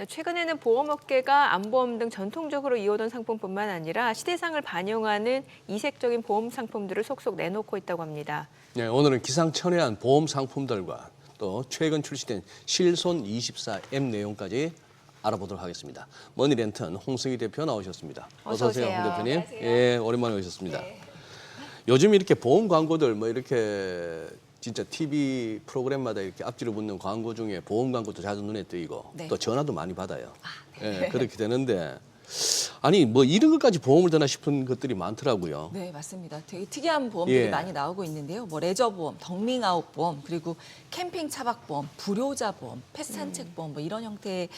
최근에는 보험업계가 안보험 등 전통적으로 이어오던 상품뿐만 아니라 시대상을 반영하는 이색적인 보험 상품들을 속속 내놓고 있다고 합니다. 네, 오늘은 기상천외한 보험 상품들과 또 최근 출시된 실손 24M 내용까지 알아보도록 하겠습니다. 머니랜턴 홍승희 대표 나오셨습니다. 어서 오세요, 오세요. 홍 대표님. 안녕하세요. 예, 오랜만에 오셨습니다. 요즘 이렇게 보험 광고들 뭐 이렇게 진짜 TV 프로그램마다 이렇게 앞뒤로 붙는 광고 중에 보험 광고도 자주 눈에 띄고 네. 또 전화도 많이 받아요. 예, 그렇게 되는데 아니 뭐 이런 것까지 보험을 드나 싶은 것들이 많더라고요. 네, 맞습니다. 되게 특이한 보험들이 예. 많이 나오고 있는데요. 뭐 레저보험, 덕밍아웃 보험, 그리고 캠핑 차박보험, 불효자 보험, 폐산책 보험 뭐 이런 형태의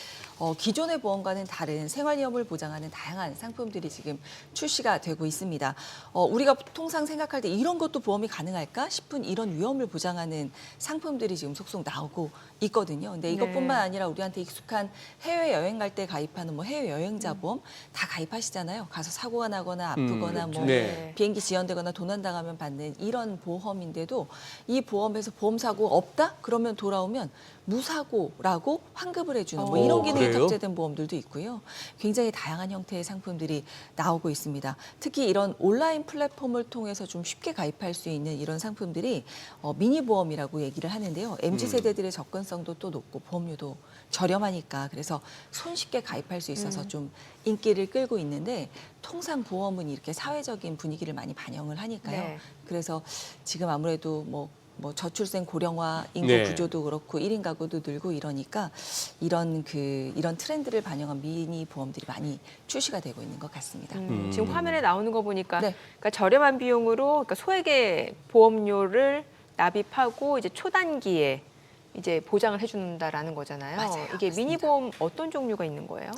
기존의 보험과는 다른 생활위험을 보장하는 다양한 상품들이 지금 출시가 되고 있습니다. 우리가 통상 생각할 때 이런 것도 보험이 가능할까 싶은 이런 위험을 보장하는 상품들이 지금 속속 나오고 있거든요. 근데 이것뿐만 아니라 우리한테 익숙한 해외 여행 갈 때 가입하는 뭐 해외 여행자 보험 다 가입하시잖아요. 가서 사고가 나거나 아프거나 뭐 네. 비행기 지연되거나 도난당하면 받는 이런 보험인데도 이 보험에서 보험 사고 없다? 그러면 돌아오면 무사고라고 환급을 해주는 뭐 이런 기능이 그래요? 탑재된 보험들도 있고요. 굉장히 다양한 형태의 상품들이 나오고 있습니다. 특히 이런 온라인 플랫폼을 통해서 좀 쉽게 가입할 수 있는 이런 상품들이 미니 보험이라고 얘기를 하는데요. MZ 세대들의 접근성도 또 높고 보험료도 저렴하니까 그래서 손쉽게 가입할 수 있어서 좀 인기를 끌고 있는데 통상 보험은 이렇게 사회적인 분위기를 많이 반영을 하니까요. 네. 그래서 지금 아무래도 뭐 저출생 고령화 인구 네. 구조도 그렇고 1인 가구도 늘고 이러니까 이런 트렌드를 반영한 미니 보험들이 많이 출시가 되고 있는 것 같습니다. 지금 화면에 나오는 거 보니까 네. 그러니까 저렴한 비용으로 그러니까 소액의 보험료를 납입하고 이제 초단기에 이제 보장을 해준다라는 거잖아요. 맞아요. 이게 맞습니다. 미니 보험 어떤 종류가 있는 거예요?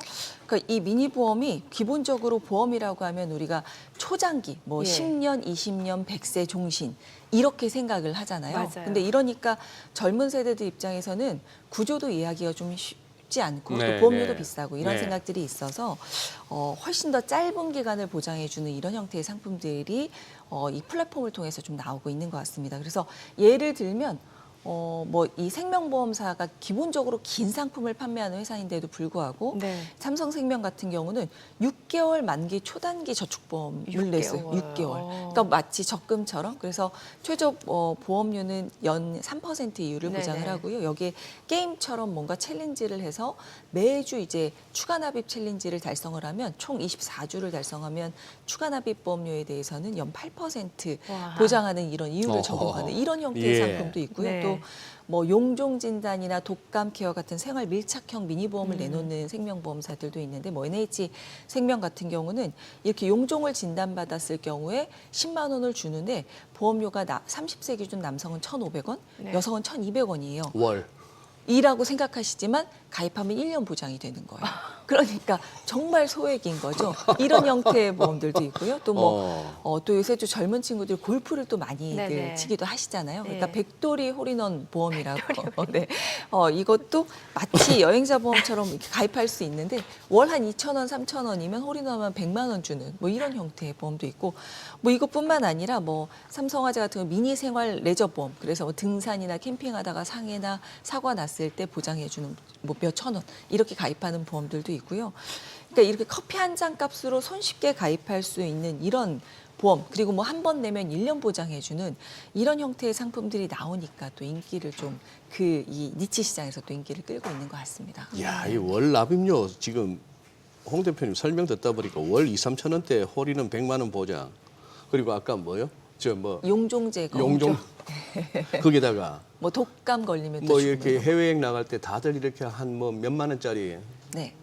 그러니까 이 미니 보험이 기본적으로 보험이라고 하면 우리가 초장기, 뭐 예. 10년, 20년, 100세 종신 이렇게 생각을 하잖아요. 맞아요. 근데 이러니까 젊은 세대들 입장에서는 구조도 이해하기가 좀 쉽지 않고 네, 또 보험료도 네. 비싸고 이런 네. 생각들이 있어서 훨씬 더 짧은 기간을 보장해주는 이런 형태의 상품들이 이 플랫폼을 통해서 좀 나오고 있는 것 같습니다. 그래서 예를 들면 뭐 이 생명보험사가 기본적으로 긴 상품을 판매하는 회사인데도 불구하고 네. 삼성생명 같은 경우는 6개월 만기 초단기 저축보험을 냈어요. 6개월. 그러니까 마치 적금처럼. 그래서 최저 보험료는 연 3% 이율을 네네. 보장을 하고요. 여기에 게임처럼 뭔가 챌린지를 해서 매주 이제 추가 납입 챌린지를 달성을 하면 총 24주를 달성하면 추가 납입 보험료에 대해서는 연 8% 와. 보장하는 이런 이율을 어허. 적용하는 이런 형태의 예. 상품도 있고요. 네. 또 뭐 용종 진단이나 독감 케어 같은 생활 밀착형 미니 보험을 내놓는 생명보험사들도 있는데 뭐 NH 생명 같은 경우는 이렇게 용종을 진단받았을 경우에 10만 원을 주는데 보험료가 30세 기준 남성은 1,500원, 네. 여성은 1,200원이에요. 월. 이라고 생각하시지만 가입하면 1년 보장이 되는 거예요. 그러니까 정말 소액인 거죠. 이런 형태의 보험들도 있고요. 또 뭐 또 요새 또 젊은 친구들 골프를 또 많이들 네네. 치기도 하시잖아요. 그러니까 네. 백돌이 홀인원 보험이라고. 네. 이것도 마치 여행자 보험처럼 이렇게 가입할 수 있는데 월 한 2,000원, 3,000원이면 홀인원하면 100만 원 주는 뭐 이런 형태의 보험도 있고 뭐 이것뿐만 아니라 뭐 삼성화재 같은 경우 미니 생활 레저 보험. 그래서 뭐 등산이나 캠핑하다가 상해나 사고가 났을 때 보장해주는 뭐 몇천 원 이렇게 가입하는 보험들도 있고요. 그러니까 이렇게 커피 한 잔 값으로 손쉽게 가입할 수 있는 이런 보험 그리고 뭐 한 번 내면 1년 보장해주는 이런 형태의 상품들이 나오니까 또 인기를 좀 이 니치 시장에서 또 인기를 끌고 있는 것 같습니다. 야, 이 월 납입료 지금 홍 대표님 설명 듣다 보니까 월 2, 3천 원대 홀인은 100만 원 보장. 그리고 아까 뭐요? 용종 제거, 용종 거기다가 뭐 독감 걸리면 또 뭐 주고 이렇게 해외여행 나갈 때 다들 이렇게 한 뭐 몇만 원짜리 네.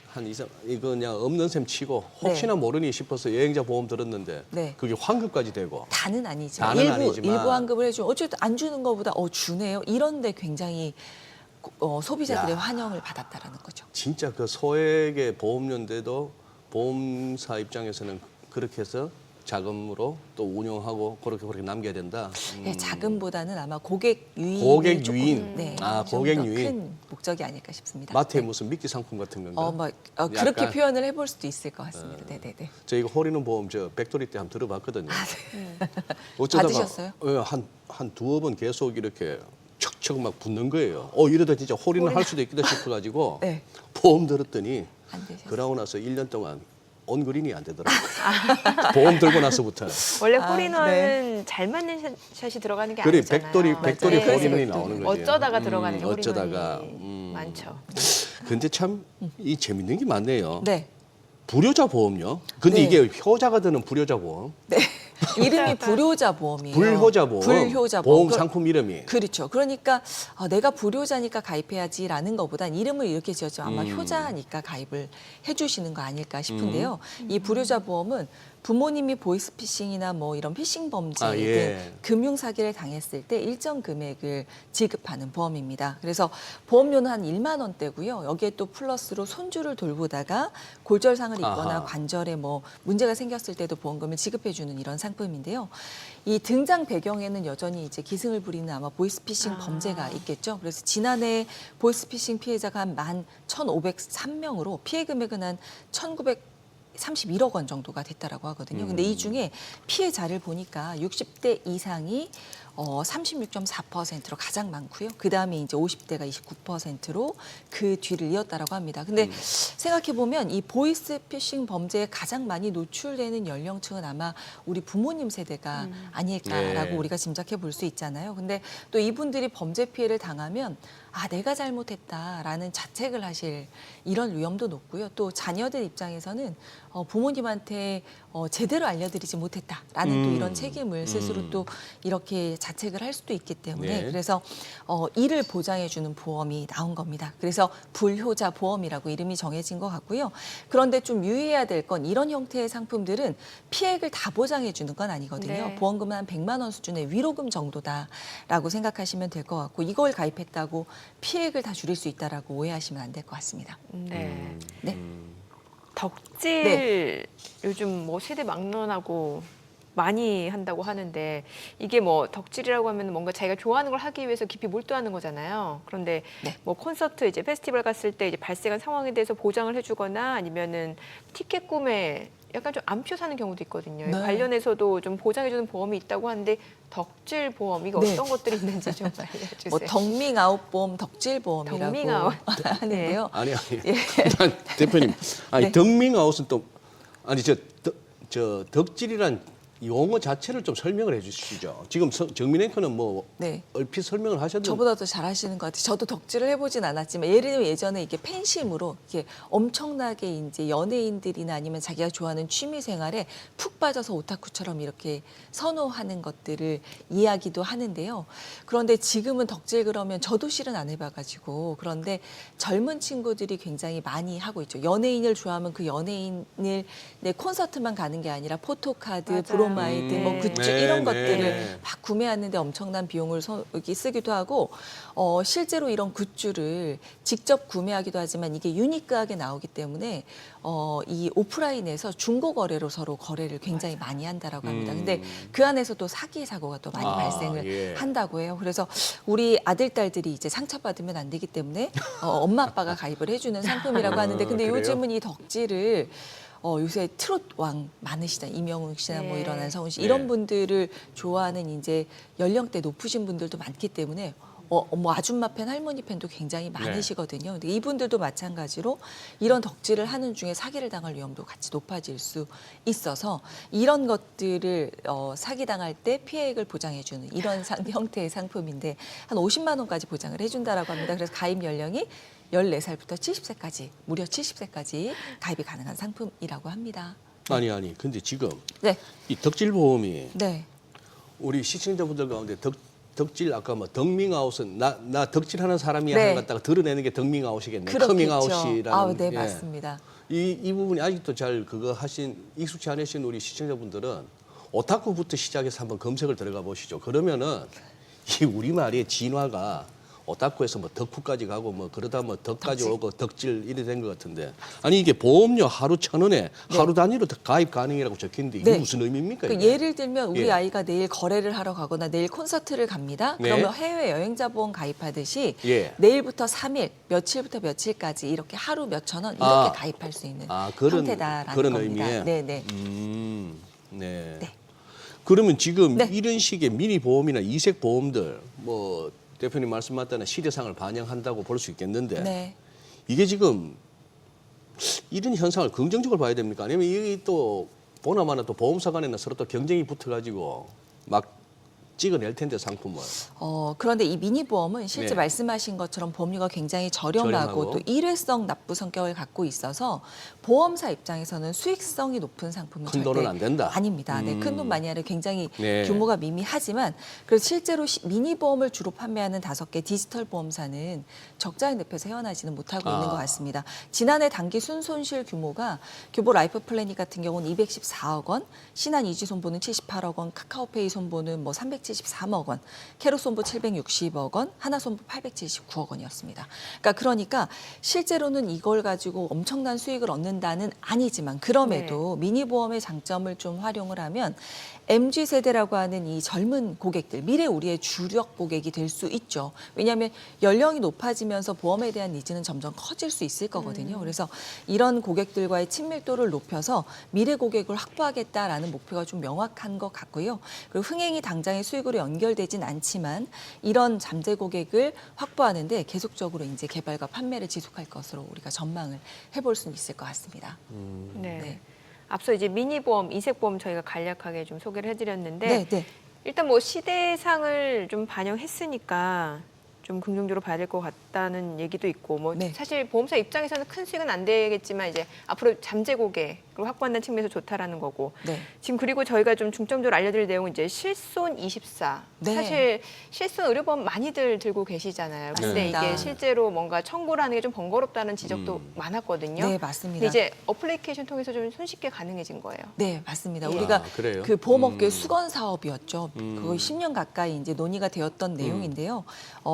한 이거 그냥 없는 셈 치고 혹시나 모르니 싶어서 여행자 보험 들었는데 네. 그게 환급까지 되고 다는 아니죠. 다는 일부 아니지만. 일부 환급을 해주면 어쨌든 안 주는 것보다 주네요. 이런데 굉장히 소비자들의 야. 환영을 받았다라는 거죠. 진짜 그 소액의 보험료인데도 보험사 입장에서는 그렇게 해서 자금으로 또 운영하고 그렇게 남겨야 된다. 네, 자금보다는 아마 고객 유인이 고객 조금, 유인. 네, 아, 좀 고객 더 유인. 큰 목적이 아닐까 싶습니다. 마트에 네. 무슨 미끼 상품 같은 건가? 그렇게 약간. 표현을 해볼 수도 있을 것 같습니다. 네네네. 저희가 홀인원 보험 백돌이 때 한번 들어봤거든요. 받으셨어요? 한 두어 번 계속 이렇게 척척 막 붙는 거예요. 이러다 진짜 홀인을 할 수도 있겠다 싶어가지고 네. 보험 들었더니 안 되셨어요. 그러고 나서 1년 동안 온그린이 안 되더라고요. 보험 들고 나서부터. 원래 아, 홀인원은 잘 맞는 샷이 들어가는 게 그래 아니잖아요. 백돌이 맞아요. 홀인원이 네. 나오는 거지. 어쩌다가 들어가는 게 어쩌다가. 홀인원이 많죠. 근데 참 이 재밌는 게 많네요. 네. 불효자 보험요. 근데 네. 이게 효자가 드는 불효자 보험. 네. 이름이 불효자 보험이에요. 불효자 보험. 불효자 보험 보험. 상품 이름이. 그렇죠. 그러니까 내가 불효자니까 가입해야지라는 것보단 이름을 이렇게 지었죠. 아마 음. 효자니까 가입을 해주시는 거 아닐까 싶은데요. 이 불효자 보험은 부모님이 보이스피싱이나 뭐 이런 피싱 범죄 아, 예. 등 금융 사기를 당했을 때 일정 금액을 지급하는 보험입니다. 그래서 보험료는 한 1만 원대고요. 여기에 또 플러스로 손주를 돌보다가 골절상을 입거나 아하. 관절에 뭐 문제가 생겼을 때도 보험금을 지급해주는 이런 상품인데요. 이 등장 배경에는 여전히 이제 기승을 부리는 아마 보이스피싱 범죄가 있겠죠. 그래서 지난해 보이스피싱 피해자가 한 11,503명으로 피해 금액은 한 1,931억 원 정도가 됐다라고 하거든요. 근데 이 중에 피해자를 보니까 60대 이상이 36.4%로 가장 많고요. 그 다음에 이제 50대가 29%로 그 뒤를 이었다라고 합니다. 근데 생각해 보면 이 보이스피싱 범죄에 가장 많이 노출되는 연령층은 아마 우리 부모님 세대가 아닐까라고 네. 우리가 짐작해 볼 수 있잖아요. 근데 또 이분들이 범죄 피해를 당하면 내가 잘못했다라는 자책을 하실 이런 위험도 높고요. 또 자녀들 입장에서는 부모님한테 제대로 알려드리지 못했다라는 또 이런 책임을 스스로 또 이렇게 자책을 할 수도 있기 때문에 네. 그래서 이를 보장해주는 보험이 나온 겁니다. 그래서 불효자 보험이라고 이름이 정해진 것 같고요. 그런데 좀 유의해야 될 건 이런 형태의 상품들은 피해액을 다 보장해주는 건 아니거든요. 네. 보험금은 한 100만 원 수준의 위로금 정도다라고 생각하시면 될 것 같고 이걸 가입했다고 피해액을 다 줄일 수 있다라고 오해하시면 안 될 것 같습니다. 네. 네. 덕질 네. 요즘 뭐 세대 막론하고 많이 한다고 하는데 이게 뭐 덕질이라고 하면 뭔가 자기가 좋아하는 걸 하기 위해서 깊이 몰두하는 거잖아요. 그런데 네. 뭐 콘서트 이제 페스티벌 갔을 때 이제 발생한 상황에 대해서 보장을 해주거나 아니면은 티켓 구매 약간 좀 암표 사는 경우도 있거든요. 네. 관련해서도 좀 보장해주는 보험이 있다고 하는데 덕질 보험 이거 네. 어떤 것들이 있는지 좀 알려주세요. 뭐 덕밍아웃 보험, 덕질 보험이라고 덕밍아웃. 하는데요. 아니 예. 일단 대표님 아니 네. 덕밍아웃은 또 아니 저 덕질이란 용어 자체를 좀 설명을 해주시죠. 지금 정민 앵커는 뭐 네. 얼핏 설명을 하셨는데 저보다 더 잘하시는 것 같아요. 저도 덕질을 해보진 않았지만 예를 들면 예전에 이게 팬심으로 이게 엄청나게 이제 연예인들이나 아니면 자기가 좋아하는 취미 생활에 푹 빠져서 오타쿠처럼 이렇게 선호하는 것들을 이야기도 하는데요. 그런데 지금은 덕질 그러면 저도 실은 안 해봐가지고 그런데 젊은 친구들이 굉장히 많이 하고 있죠. 연예인을 좋아하면 그 연예인을 내 콘서트만 가는 게 아니라 포토카드, 맞아요. 브로마이드, 뭐 굿즈 네, 이런 네. 것들을 막 구매하는데 엄청난 비용을 이렇게 쓰기도 하고 실제로 이런 굿즈를 직접 구매하기도 하지만 이게 유니크하게 나오기 때문에 이 오프라인에서 중고 거래로 서로 거래를 굉장히 많이 한다라고 합니다. 근데 그 안에서 또 사기 사고가 또 많이 발생을 예. 한다고 해요. 그래서 우리 아들 딸들이 이제 상처받으면 안 되기 때문에 엄마 아빠가 가입을 해주는 상품이라고 하는데 근데 그래요? 요즘은 이 덕질을 요새 트롯 왕 많으시잖아요. 이명웅 씨나 뭐 네. 이런 안성훈 씨 네. 이런 분들을 좋아하는 이제 연령대 높으신 분들도 많기 때문에 뭐 아줌마 팬, 할머니 팬도 굉장히 많으시거든요. 근데 이분들도 마찬가지로 이런 덕질을 하는 중에 사기를 당할 위험도 같이 높아질 수 있어서 이런 것들을 사기당할 때 피해액을 보장해주는 이런 형태의 상품인데 한 50만 원까지 보장을 해준다라고 합니다. 그래서 가입 연령이 14살부터 70세까지 무려 70세까지 가입이 가능한 상품이라고 합니다. 아니 근데 지금 네, 이 덕질 보험이 네, 우리 시청자분들 가운데 덕질 아까 뭐 덕밍아웃은 나 덕질하는 사람이야 네. 하는 것 갖다가 드러내는 게 덕밍아웃이겠네. 그렇겠죠. 커밍아웃이라는. 네, 예. 맞습니다. 이 부분이 아직도 잘 그거 익숙치 않으신 우리 시청자분들은 오타쿠부터 시작해서 한번 검색을 들어가 보시죠. 그러면은 이 우리말의 진화가 오타쿠에서 뭐 덕후까지 가고 뭐 그러다 뭐 덕까지 덕질. 오고 덕질 이래 된 것 같은데 아니 이게 보험료 하루 1,000원에 하루 단위로 가입 가능이라고 적혀있는데 이게 네. 무슨 의미입니까? 그 이게? 예를 들면 우리 예. 아이가 내일 거래를 하러 가거나 내일 콘서트를 갑니다. 네. 그러면 해외 여행자 보험 가입하듯이 예. 내일부터 3일, 며칠부터 며칠까지 이렇게 하루 몇천 원 이렇게 아. 가입할 수 있는 그런 형태다라는 그런 겁니다. 의미에. 네네. 네. 네. 그러면 지금 네. 이런 식의 미니 보험이나 이색 보험들 뭐 대표님 말씀 맞다는 시대상을 반영한다고 볼 수 있겠는데 네. 이게 지금 이런 현상을 긍정적으로 봐야 됩니까? 아니면 이게 또 보나마나 또 보험사 간에는 서로 또 경쟁이 붙어가지고 막 찍어낼 텐데 상품을. 그런데 이 미니보험은 실제 네. 말씀하신 것처럼 보험료가 굉장히 저렴하고 저렴하고. 또 일회성 납부 성격을 갖고 있어서 보험사 입장에서는 수익성이 높은 상품은 큰 절대 돈은 안 된다? 아닙니다. 네, 큰 돈 많이 하는 굉장히 네. 규모가 미미하지만 그래서 실제로 미니보험을 주로 판매하는 5개 디지털 보험사는 적자의 늪에서 헤어나지는 못하고 있는 것 같습니다. 지난해 단기 순손실 규모가 교보 라이프 플래닛 같은 경우는 214억 원, 신한 이지 손보는 78억 원, 카카오페이 손보는 뭐 373억 원, 캐롯 손보 760억 원, 하나 손보 879억 원이었습니다. 그러니까 실제로는 이걸 가지고 엄청난 수익을 얻는다는 아니지만 그럼에도 미니보험의 장점을 좀 활용을 하면 MZ세대라고 하는 이 젊은 고객들, 미래 우리의 주력 고객이 될 수 있죠. 왜냐하면 연령이 높아지면서 보험에 대한 니즈는 점점 커질 수 있을 거거든요. 그래서 이런 고객들과의 친밀도를 높여서 미래 고객을 확보하겠다라는 목표가 좀 명확한 것 같고요. 그리고 흥행이 당장의 수익으로 연결되진 않지만 이런 잠재 고객을 확보하는데 계속적으로 이제 개발과 판매를 지속할 것으로 우리가 전망을 해볼 수는 있을 것 같습니다. 네. 네. 앞서 이제 미니보험, 이색보험 저희가 간략하게 좀 소개를 해드렸는데 네, 네. 일단 뭐 시대상을 좀 반영했으니까 좀 긍정적으로 봐야 될 것 같다는 얘기도 있고 뭐 네. 사실 보험사 입장에서는 큰 수익은 안 되겠지만 이제 앞으로 잠재 고객을 확보한다는 측면에서 좋다라는 거고 네. 지금 그리고 저희가 좀 중점적으로 알려드릴 내용은 이제 실손 24 네. 사실 실손 의료보험 많이들 들고 계시잖아요. 근데 맞습니다. 이게 실제로 뭔가 청구를 하는 게 좀 번거롭다는 지적도 많았거든요. 네, 맞습니다. 근데 이제 어플리케이션 통해서 좀 손쉽게 가능해진 거예요. 네, 맞습니다. 예. 우리가 그래요? 그 보험업계 수건 사업이었죠. 그거 10년 가까이 이제 논의가 되었던 내용인데요.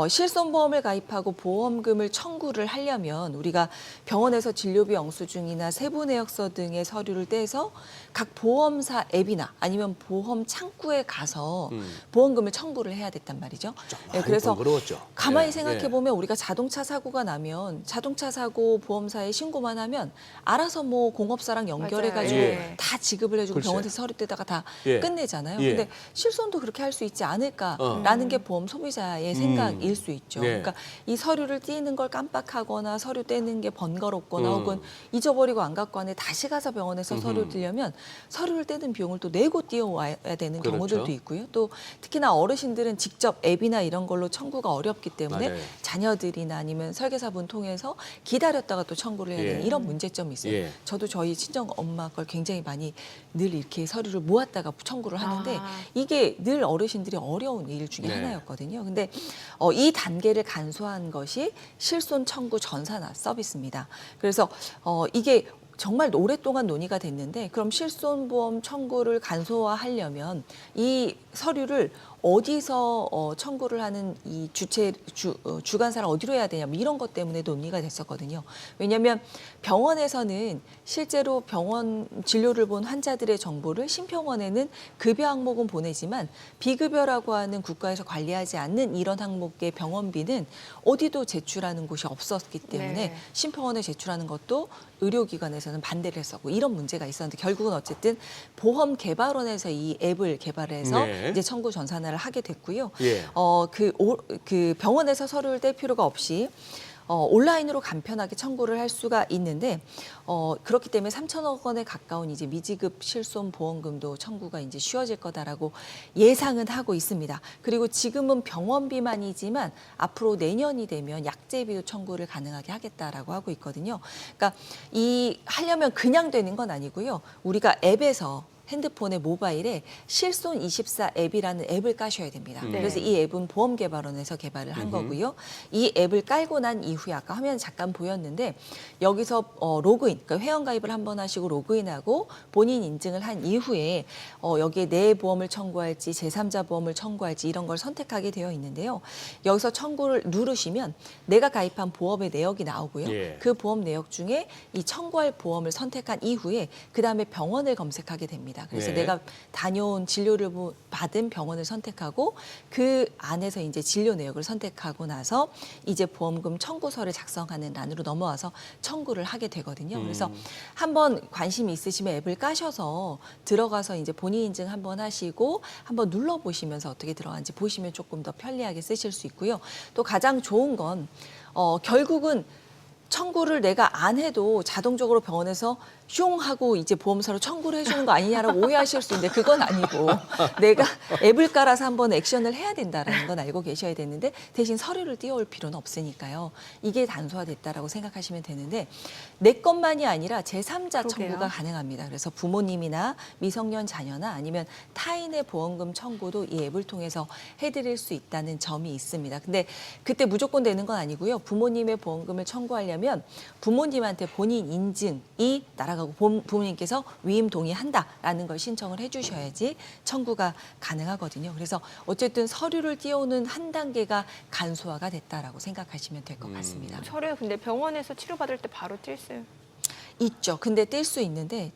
실손보험을 가입하고 보험금을 청구를 하려면 우리가 병원에서 진료비 영수증이나 세부내역서 등의 서류를 떼서 각 보험사 앱이나 아니면 보험 창구에 가서 보험금을 청구를 해야 됐단 말이죠. 많이 그래서 번거로웠죠. 가만히 네, 생각해 보면 우리가 자동차 사고가 나면 자동차 사고 보험사에 신고만 하면 알아서 뭐 공업사랑 연결해가지고 맞아요. 예. 다 지급을 해주고 글쎄. 병원에서 서류 떼다가 다 예. 끝내잖아요. 예. 근데 실손도 그렇게 할 수 있지 않을까라는 게 보험 소비자의 생각일 수 있죠. 네. 그러니까 이 서류를 띄는 걸 깜빡하거나 서류 떼는 게 번거롭거나 음. 혹은 잊어버리고 안 갖고 왔는데 다시 가서 병원에서 서류 떼려면 서류를 떼는 비용을 또 내고 띄워와야 되는 그렇죠. 경우들도 있고요. 또 특히나 어르신들은 직접 앱이나 이런 걸로 청구가 어렵기 때문에 맞아요. 자녀들이나 아니면 설계사분 통해서 기다렸다가 또 청구를 해야 되는 예. 이런 문제점이 있어요. 예. 저도 저희 친정 엄마 걸 굉장히 많이 늘 이렇게 서류를 모았다가 청구를 하는데 아. 이게 늘 어르신들이 어려운 일 중에 네. 하나였거든요. 근데 이 단계를 간소화한 것이 실손 청구 전산화 서비스입니다. 그래서 이게 정말 오랫동안 논의가 됐는데 그럼 실손보험 청구를 간소화하려면 이 서류를 어디서 청구를 하는 이 주관사를 어디로 해야 되냐 뭐 이런 것 때문에 논의가 됐었거든요. 왜냐하면 병원에서는 실제로 병원 진료를 본 환자들의 정보를 심평원에는 급여 항목은 보내지만 비급여라고 하는 국가에서 관리하지 않는 이런 항목의 병원비는 어디도 제출하는 곳이 없었기 때문에 네. 심평원에 제출하는 것도 의료기관에서는 반대를 했었고 이런 문제가 있었는데 결국은 어쨌든 보험개발원에서 이 앱을 개발해서 네. 이제 청구 전산화를 하게 됐고요. 예. 그 병원에서 서류를 뗄 필요가 없이 온라인으로 간편하게 청구를 할 수가 있는데 그렇기 때문에 3천억 원에 가까운 이제 미지급 실손 보험금도 청구가 이제 쉬워질 거다라고 예상은 하고 있습니다. 그리고 지금은 병원비만이지만 앞으로 내년이 되면 약제비도 청구를 가능하게 하겠다라고 하고 있거든요. 그러니까 이 하려면 그냥 되는 건 아니고요. 우리가 앱에서 핸드폰의 모바일에 실손 24 앱이라는 앱을 까셔야 됩니다. 네. 그래서 이 앱은 보험개발원에서 개발을 한 거고요. 이 앱을 깔고 난 이후에 아까 화면 잠깐 보였는데 여기서 로그인, 그러니까 회원가입을 한번 하시고 로그인하고 본인 인증을 한 이후에 여기에 내 보험을 청구할지 제3자 보험을 청구할지 이런 걸 선택하게 되어 있는데요. 여기서 청구를 누르시면 내가 가입한 보험의 내역이 나오고요. 예. 그 보험 내역 중에 이 청구할 보험을 선택한 이후에 그다음에 병원을 검색하게 됩니다. 그래서 네. 내가 다녀온 진료를 받은 병원을 선택하고 그 안에서 이제 진료 내역을 선택하고 나서 이제 보험금 청구서를 작성하는 란으로 넘어와서 청구를 하게 되거든요. 그래서 한번 관심이 있으시면 앱을 까셔서 들어가서 이제 본인 인증 한번 하시고 한번 눌러보시면서 어떻게 들어가는지 보시면 조금 더 편리하게 쓰실 수 있고요. 또 가장 좋은 건 결국은 청구를 내가 안 해도 자동적으로 병원에서 슝 하고 이제 보험사로 청구를 해주는 거 아니냐라고 오해하실 수 있는데 그건 아니고 내가 앱을 깔아서 한번 액션을 해야 된다라는 건 알고 계셔야 되는데 대신 서류를 띄워올 필요는 없으니까요. 이게 단소화됐다라고 생각하시면 되는데 내 것만이 아니라 제3자 그러게요. 청구가 가능합니다. 그래서 부모님이나 미성년 자녀나 아니면 타인의 보험금 청구도 이 앱을 통해서 해드릴 수 있다는 점이 있습니다. 근데 그때 무조건 되는 건 아니고요. 부모님의 보험금을 청구하려면 부모님한테 본인 인증이 날아가고 부모님께서 위임 동의한다라는 걸 신청을 해주셔야지 청구가 가능하거든요. 그래서 어쨌든 서류를 띄워오는 한 단계가 간소화가 됐다라고 생각하시면 될 것 같습니다. 서류 근데 병원에서 치료받을 때 바로 뛸 수 있죠. 근데 뗄 수 있는데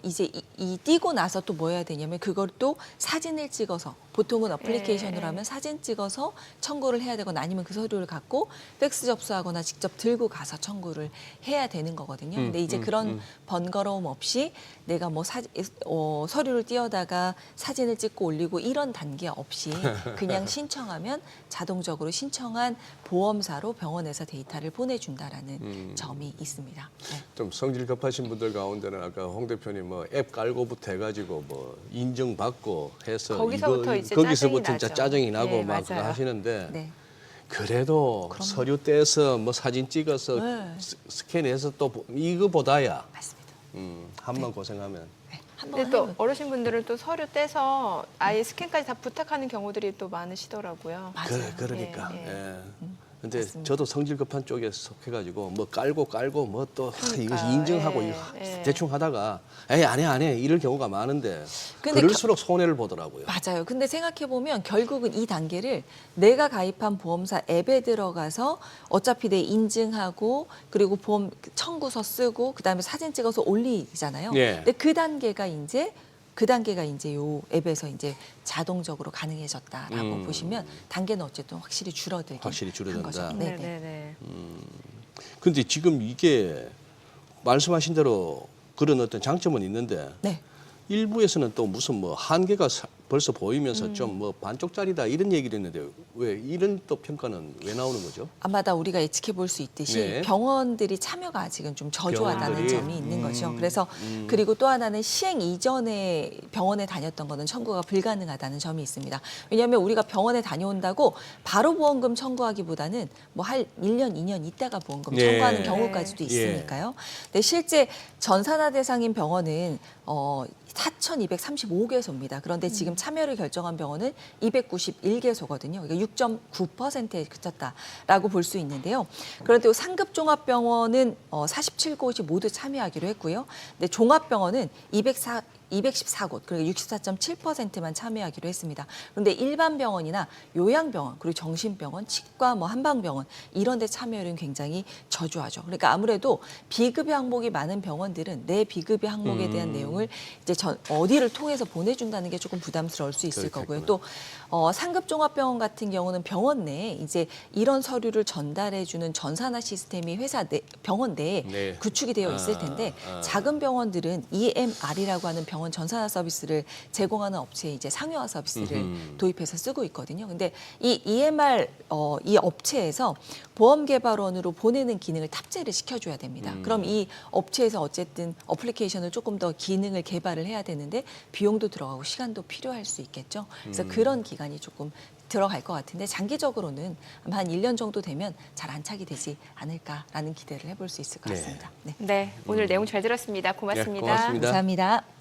이제 이 띄고 나서 또 뭐 해야 되냐면 그걸 또 사진을 찍어서 보통은 어플리케이션으로 하면 사진 찍어서 청구를 해야 되거나 아니면 그 서류를 갖고 팩스 접수하거나 직접 들고 가서 청구를 해야 되는 거거든요. 근데 이제 그런 번거로움 없이 내가 뭐 서류를 띄워다가 사진을 찍고 올리고 이런 단계 없이 그냥 신청하면 자동적으로 신청한 보험사로 병원에서 데이터를 보내준다라는 점이 있습니다. 네. 좀 성질 급하신 분들 가운데는 아까 홍 대표님 뭐 앱 깔고부터 해가지고 뭐 인증받고 해서 거기서부터 이제 거기서부터 짜증이 진짜 나죠. 짜증이 나고 네, 막 그거 맞아요. 하시는데 네. 그래도 서류 떼서 뭐 사진 찍어서 네. 스캔해서 또 이거보다야 맞습니다. 한번 고생하면 네. 한번 근데 또 해보면 어르신분들은 또 서류 떼서 아예 스캔까지 다 부탁하는 경우들이 또 많으시더라고요. 맞아요. 그러니까. 예, 예. 근데 맞습니다. 저도 성질 급한 쪽에 속해가지고 뭐 깔고 뭐 또 이거 그러니까, 인증하고 예, 이거 예. 대충 하다가 에이 안 해 이럴 경우가 많은데 근데 그럴수록 손해를 보더라고요. 맞아요. 근데 생각해 보면 결국은 이 단계를 내가 가입한 보험사 앱에 들어가서 어차피 내 인증하고 그리고 보험 청구서 쓰고 그다음에 사진 찍어서 올리잖아요. 예. 근데 그 단계가 이제 요 앱에서 이제 자동적으로 가능해졌다라고 보시면 단계는 어쨌든 확실히 줄어들긴 확실히 줄어든다. 한 거죠. 네, 네, 네. 네, 네. 근데 지금 이게 말씀하신 대로 그런 어떤 장점은 있는데 네. 일부에서는 또 무슨 뭐 한계가 벌써 보이면서 좀 뭐 반쪽짜리다 이런 얘기를 했는데 왜 이런 또 평가는 왜 나오는 거죠? 아마다 우리가 예측해 볼 수 있듯이 네. 병원들이 참여가 아직은 좀 저조하다는 병원들이? 점이 있는 거죠. 그래서 그리고 또 하나는 시행 이전에 병원에 다녔던 거는 청구가 불가능하다는 점이 있습니다. 왜냐하면 우리가 병원에 다녀온다고 바로 보험금 청구하기보다는 뭐 할 1년, 2년 있다가 보험금 네. 청구하는 경우까지도 예. 있으니까요. 근데 실제 전산화 대상인 병원은 4,235개소입니다. 그런데 지금 참여를 결정한 병원은 291개소거든요. 그러니까 6.9%에 그쳤다라고 볼 수 있는데요. 그런데 상급 종합병원은 47곳이 모두 참여하기로 했고요. 근데 종합병원은 214곳, 그리고 64.7%만 참여하기로 했습니다. 그런데 일반 병원이나 요양병원, 그리고 정신병원, 치과, 뭐 한방병원 이런 데 참여율은 굉장히 저조하죠. 그러니까 아무래도 비급여 항목이 많은 병원들은 내 비급여 항목에 대한 내용을 이제 어디를 통해서 보내준다는 게 조금 부담스러울 수 있을 거고요. 또 상급 종합병원 같은 경우는 병원 내에 이제 이런 서류를 전달해주는 전산화 시스템이 병원 내에 네. 구축이 되어 있을 텐데 작은 병원들은 EMR이라고 하는 병원 전산화 서비스를 제공하는 업체에 이제 상용화 서비스를 도입해서 쓰고 있거든요. 근데 이 EMR 이 업체에서 보험개발원으로 보내는 기능을 탑재를 시켜줘야 됩니다. 그럼 이 업체에서 어쨌든 어플리케이션을 조금 더 기능을 개발을 해야 되는데 비용도 들어가고 시간도 필요할 수 있겠죠. 그래서 그런 기간이 조금 들어갈 것 같은데 장기적으로는 아마 한 1년 정도 되면 잘 안착이 되지 않을까라는 기대를 해볼 수 있을 것 네. 같습니다. 네. 네, 오늘 내용 잘 들었습니다. 고맙습니다. 고맙습니다. 감사합니다.